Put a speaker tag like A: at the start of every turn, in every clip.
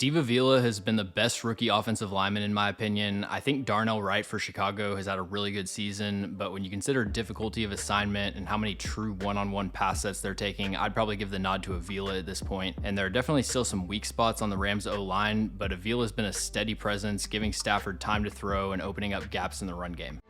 A: Steve Avila has been the best rookie offensive lineman in my opinion. I think Darnell Wright for Chicago has had a really good season, but when you consider difficulty of assignment and how many true one-on-one pass sets they're taking, I'd probably give the nod to Avila at this point. And there are definitely still some weak spots on the Rams O-line, but Avila's been a steady presence, giving Stafford time to throw and opening up gaps in the run game.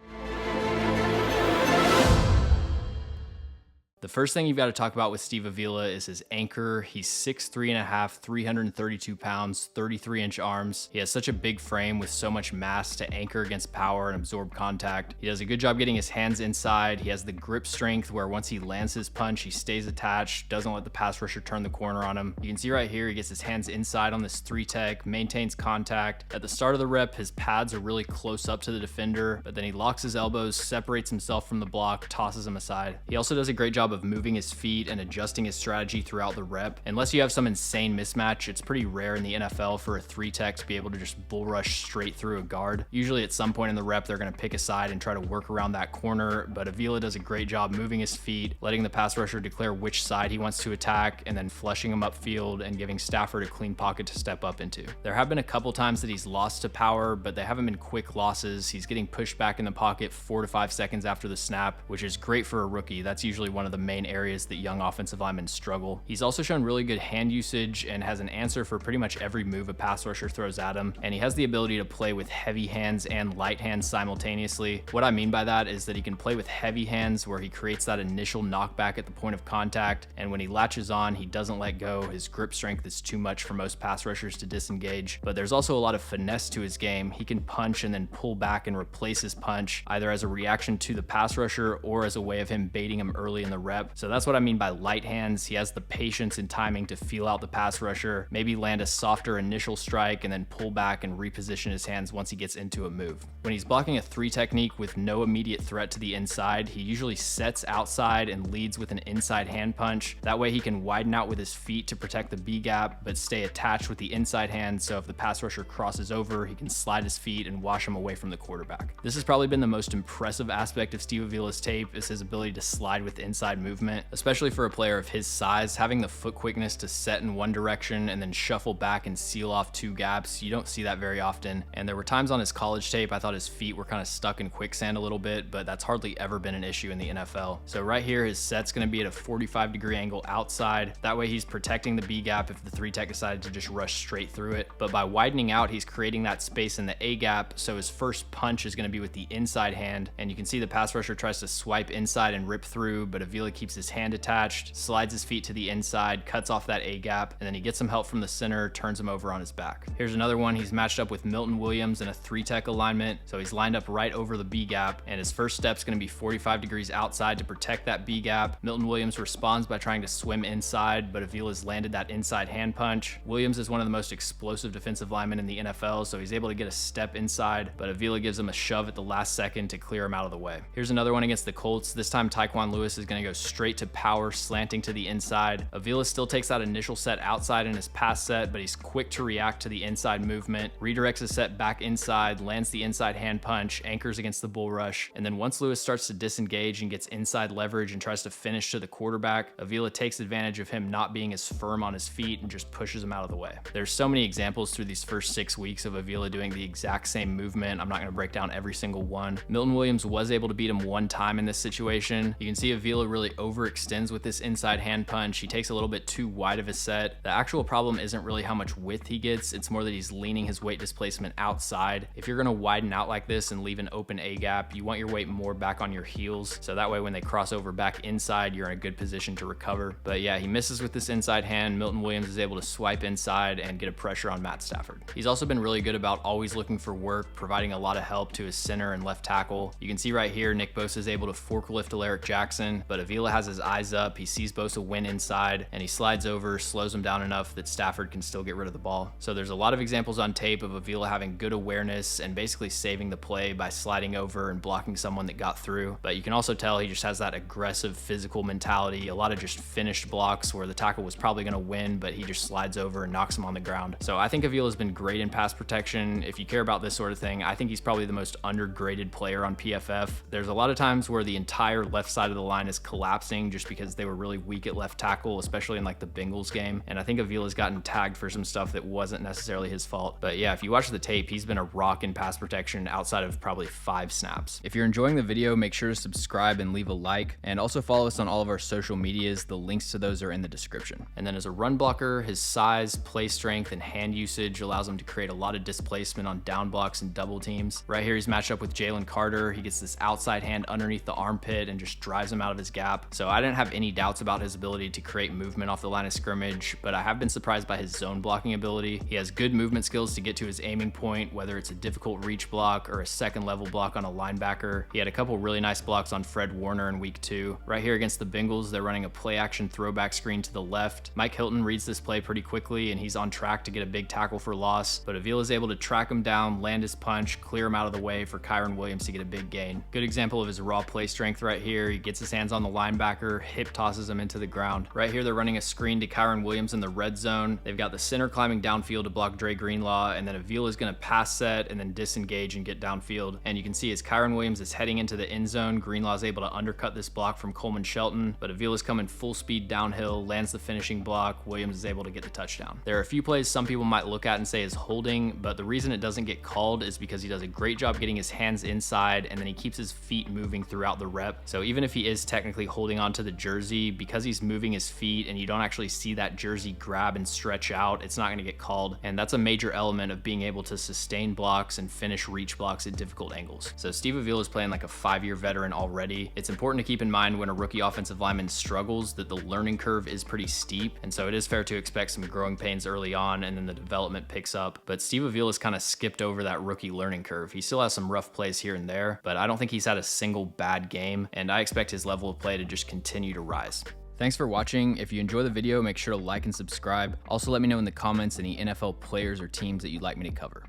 A: The first thing you've got to talk about with Steve Avila is his anchor. He's 6'3.5", 332 pounds, 33-inch arms. He has such a big frame with so much mass to anchor against power and absorb contact. He does a good job getting his hands inside. He has the grip strength where once he lands his punch, he stays attached, doesn't let the pass rusher turn the corner on him. You can see right here, he gets his hands inside on this 3-tech, maintains contact. At the start of the rep, his pads are really close up to the defender, but then he locks his elbows, separates himself from the block, tosses him aside. He also does a great job of moving his feet and adjusting his strategy throughout the rep. Unless you have some insane mismatch, it's pretty rare in the NFL for a 3-tech to be able to just bull rush straight through a guard. Usually at some point in the rep, they're going to pick a side and try to work around that corner, but Avila does a great job moving his feet, letting the pass rusher declare which side he wants to attack, and then flushing him upfield and giving Stafford a clean pocket to step up into. There have been a couple times that he's lost to power, but they haven't been quick losses. He's getting pushed back in the pocket 4 to 5 seconds after the snap, which is great for a rookie. That's usually one of the main areas that young offensive linemen struggle. He's also shown really good hand usage and has an answer for pretty much every move a pass rusher throws at him, and he has the ability to play with heavy hands and light hands simultaneously. What I mean by that is that he can play with heavy hands where he creates that initial knockback at the point of contact, and when he latches on, he doesn't let go. His grip strength is too much for most pass rushers to disengage, but there's also a lot of finesse to his game. He can punch and then pull back and replace his punch, either as a reaction to the pass rusher or as a way of him baiting him early in the rep. So that's what I mean by light hands. He has the patience and timing to feel out the pass rusher, maybe land a softer initial strike, and then pull back and reposition his hands once he gets into a move. When he's blocking a 3 technique with no immediate threat to the inside, he usually sets outside and leads with an inside hand punch. That way he can widen out with his feet to protect the B gap, but stay attached with the inside hand, so if the pass rusher crosses over, he can slide his feet and wash him away from the quarterback. This has probably been the most impressive aspect of Steve Avila's tape, is his ability to slide with inside movement, especially for a player of his size. Having the foot quickness to set in one direction and then shuffle back and seal off 2 gaps, you don't see that very often. And there were times on his college tape I thought his feet were kind of stuck in quicksand a little bit, but that's hardly ever been an issue in the NFL. So right here, his set's going to be at a 45-degree angle outside. That way he's protecting the B gap if the 3-tech decided to just rush straight through it. But by widening out, he's creating that space in the A gap, so his first punch is going to be with the inside hand, and you can see the pass rusher tries to swipe inside and rip through, but Avila keeps his hand attached, slides his feet to the inside, cuts off that A gap, and then he gets some help from the center, turns him over on his back. Here's another one. He's matched up with Milton Williams in a 3-tech alignment, so he's lined up right over the B gap, and his first step's going to be 45 degrees outside to protect that B gap. Milton Williams responds by trying to swim inside, but Avila's landed that inside hand punch. Williams is one of the most explosive defensive linemen in the NFL, so he's able to get a step inside, but Avila gives him a shove at the last second to clear him out of the way. Here's another one against the Colts. This time Tyquan Lewis is going to go straight to power, slanting to the inside. Avila still takes that initial set outside in his pass set, but he's quick to react to the inside movement, redirects his set back inside, lands the inside hand punch, anchors against the bull rush, and then once Lewis starts to disengage and gets inside leverage and tries to finish to the quarterback, Avila takes advantage of him not being as firm on his feet and just pushes him out of the way. There's so many examples through these first 6 weeks of Avila doing the exact same movement. I'm not going to break down every single one. Milton Williams was able to beat him one time in this situation. You can see Avila really overextends with this inside hand punch. He takes a little bit too wide of a set. The actual problem isn't really how much width he gets, it's more that he's leaning his weight displacement outside. If you're going to widen out like this and leave an open A gap, you want your weight more back on your heels, so that way when they cross over back inside, you're in a good position to recover. But yeah, he misses with this inside hand. Milton Williams is able to swipe inside and get a pressure on Matt Stafford. He's also been really good about always looking for work, providing a lot of help to his center and left tackle. You can see right here, Nick Bosa is able to forklift Alaric Jackson, but Avila has his eyes up. He sees Bosa win inside, and he slides over, slows him down enough that Stafford can still get rid of the ball. So there's a lot of examples on tape of Avila having good awareness and basically saving the play by sliding over and blocking someone that got through. But you can also tell he just has that aggressive physical mentality, a lot of just finished blocks where the tackle was probably going to win, but he just slides over and knocks him on the ground. So I think Avila's been great in pass protection. If you care about this sort of thing, I think he's probably the most undergraded player on PFF. There's a lot of times where the entire left side of the line is collapsed collapsing just because they were really weak at left tackle, especially in like the Bengals game. And I think Avila's gotten tagged for some stuff that wasn't necessarily his fault. But yeah, if you watch the tape, he's been a rock in pass protection outside of probably 5 snaps. If you're enjoying the video, make sure to subscribe and leave a like, and also follow us on all of our social medias. The links to those are in the description. And then as a run blocker, his size, play strength, and hand usage allows him to create a lot of displacement on down blocks and double teams. Right here, he's matched up with Jalen Carter. He gets this outside hand underneath the armpit and just drives him out of his gap. So I didn't have any doubts about his ability to create movement off the line of scrimmage, but I have been surprised by his zone blocking ability. He has good movement skills to get to his aiming point, whether it's a difficult reach block or a second level block on a linebacker. He had a couple really nice blocks on Fred Warner in week 2. Right here against the Bengals, they're running a play action throwback screen to the left. Mike Hilton reads this play pretty quickly and he's on track to get a big tackle for loss, but Avila is able to track him down, land his punch, clear him out of the way for Kyron Williams to get a big gain. Good example of his raw play strength right here. He gets his hands on the linebacker, hip tosses him into the ground. Right here, they're running a screen to Kyron Williams in the red zone. They've got the center climbing downfield to block Dre Greenlaw, and then Avila is going to pass set and then disengage and get downfield. And you can see as Kyron Williams is heading into the end zone, Greenlaw is able to undercut this block from Coleman Shelton, but Avila's coming full speed downhill, lands the finishing block. Williams is able to get the touchdown. There are a few plays some people might look at and say is holding, but the reason it doesn't get called is because he does a great job getting his hands inside and then he keeps his feet moving throughout the rep. So even if he is technically holding onto the jersey, because he's moving his feet and you don't actually see that jersey grab and stretch out, it's not going to get called. And that's a major element of being able to sustain blocks and finish reach blocks at difficult angles. So Steve Avila is playing like a 5-year veteran already. It's important to keep in mind when a rookie offensive lineman struggles that the learning curve is pretty steep, and so it is fair to expect some growing pains early on and then the development picks up. But Steve Avila's kind of skipped over that rookie learning curve. He still has some rough plays here and there, but I don't think he's had a single bad game, and I expect his level of play to just continue to rise. Thanks for watching. If you enjoy the video, make sure to like and subscribe. Also, let me know in the comments any NFL players or teams that you'd like me to cover.